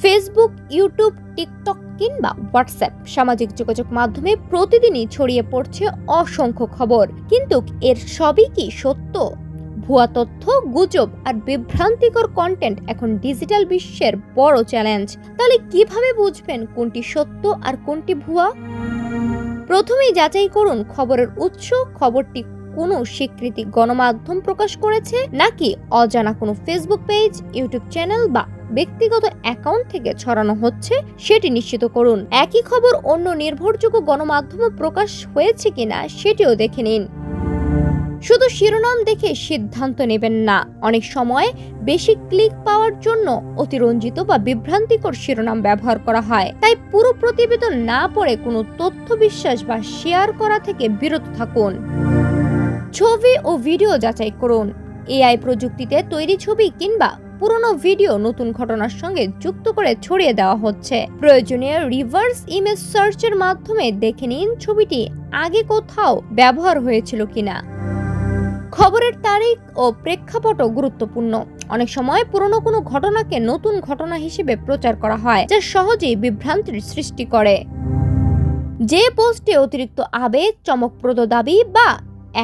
Facebook, YouTube, TikTok কিংবা WhatsApp সামাজিক যোগাযোগ মাধ্যমে প্রতিদিনই ছড়িয়ে পড়ছে অসংখ্য খবর, কিন্তু এর সবই কি সত্য? ভুয়া তথ্য, গুজব আর বিভ্রান্তিকর কন্টেন্ট এখন ডিজিটাল বিশ্বের বড় চ্যালেঞ্জ। তাহলে কিভাবে বুঝবেন কোনটি সত্য আর কোনটি ভুয়া? প্রথমেই যাচাই করুন খবরের উৎস। খবরটি কোনো স্বীকৃতি গণমাধ্যম প্রকাশ করেছে নাকি অজানা কোনো ফেসবুক পেজ, ইউটিউব চ্যানেল বা ব্যক্তিগত অ্যাকাউন্ট থেকে ছড়ানো হচ্ছে সেটি নিশ্চিত করুন। একই খবর অন্য নির্ভরযোগ্য গণমাধ্যমে প্রকাশ হয়েছে কিনা সেটিও দেখে নিন। শুধু শিরোনাম দেখে সিদ্ধান্ত নেবেন না। অনেক সময় বেশি ক্লিক পাওয়ার জন্য অতিরঞ্জিত বা বিভ্রান্তিকর শিরোনাম ব্যবহার করা হয়। তাই পুরো প্রতিবেদন না পড়ে কোনো তথ্য বিশ্বাস বা শেয়ার করা থেকে বিরত থাকুন। ছবি ও ভিডিও যাচাই করুন। এআই প্রযুক্তিতে তৈরি ছবি কিংবা পুরনো ভিডিও নতুন ঘটনার সঙ্গে যুক্ত করে ছড়িয়ে দেওয়া হচ্ছে। প্রয়োজনীয় রিভার্স ইমেজ সার্চের মাধ্যমে দেখে নিন ছবিটি আগে কোথাও ব্যবহার হয়েছিল কিনা। খবরের তারিখ ও প্রেক্ষাপটও গুরুত্বপূর্ণ। অনেক সময় পুরনো কোনো ঘটনাকে নতুন ঘটনা হিসেবে প্রচার করা হয়, যা সহজেই বিভ্রান্তির সৃষ্টি করে। যে পোস্টে অতিরিক্ত আবেগ, চমকপ্রদ দাবি বা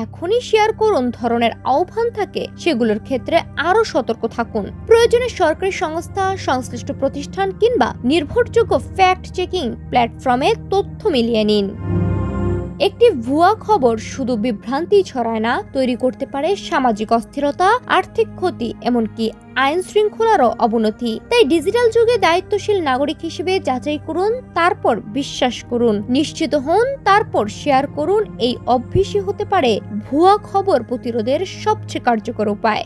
এখনই শেয়ার করুন ধরনের আহ্বান থাকে, সেগুলোর ক্ষেত্রে আরো সতর্ক থাকুন। প্রয়োজনে সরকারি সংস্থা, সংশ্লিষ্ট প্রতিষ্ঠান কিংবা নির্ভরযোগ্য ফ্যাক্ট চেকিং প্ল্যাটফর্মে তথ্য মিলিয়ে নিন। একটি ভুয়া খবর শুধু বিভ্রান্তি ছড়ায় না, তৈরি করতে পারে সামাজিক অস্থিরতা, আর্থিক ক্ষতি, এমনকি আইন শৃঙ্খলারও অবনতি। তাই ডিজিটাল যুগে দায়িত্বশীল নাগরিক হিসেবে যাচাই করুন, তারপর বিশ্বাস করুন, নিশ্চিত হন, তারপর শেয়ার করুন। এই অভ্যাসই হতে পারে ভুয়া খবর প্রতিরোধের সবচেয়ে কার্যকর উপায়।